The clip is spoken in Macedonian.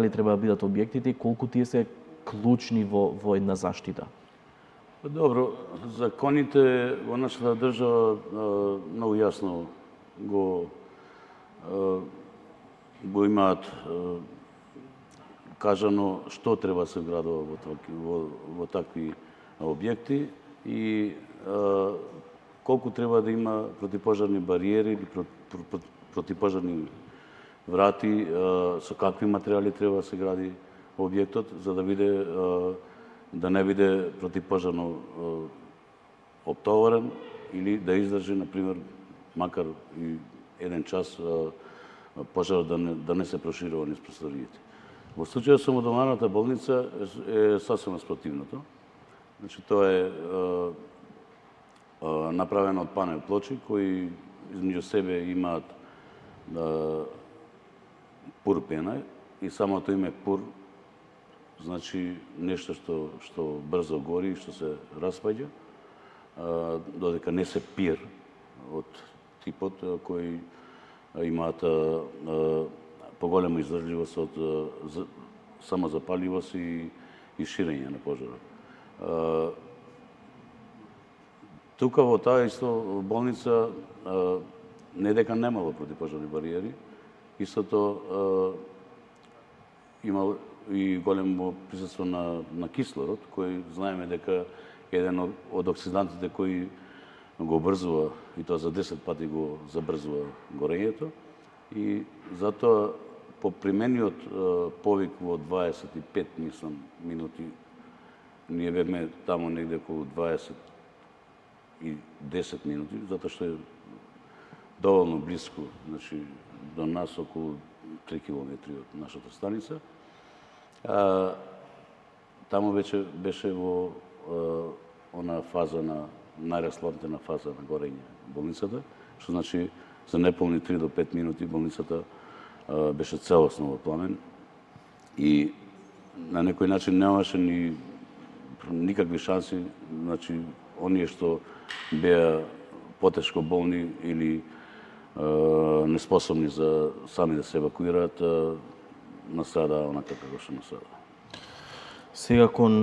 големи треба да бидат објектите и колку тие се клучни во една заштита? Добро, законите во нашата држава многу јасно го имаат кажано што треба да се градува во такви објекти и колку треба да има противпожарни бариери или противпожарни врати, со какви материјали треба да се гради објектот, за да биде да не биде противпожарно оптоварен или да издржи, например, макар и еден час пожарот да не се проширува низ просториите. Во случајот со модуларната болница е сосема спротивното. Значи, тоа е направено од панел плочи кои измеѓу себе имаат пур пена и самото име пур значи нешто што брзо гори и што се распаѓа, додека не се пир од типот кои имаат поголема издржливост од самозапаливост и ширење на пожарот. Тука во таа исто болница не дека немало противпожарни бариери, истото имал и големо присуство на кислород, кој знаеме дека еден од оксидантите кои го обрзува, и тоа за 10 пати го забрзува горењето, и затоа по примениот повик во 25, мислам, минути, ние бевме таму негде околу 20 и 10 минути, затоа што е доволно близко, значи до нас околу 3 километри од нашата станица. Таму беше во она фаза на најрасплантена фаза на горење болницата, што значи за неполни 3 до 5 минути болницата беше целосно во пламен и на некој начин немаше никакви шанси, значи оние што беа потешко болни или неспособни за сами да се евакуираат, настрадаа онака како што настрадаа. Сега кон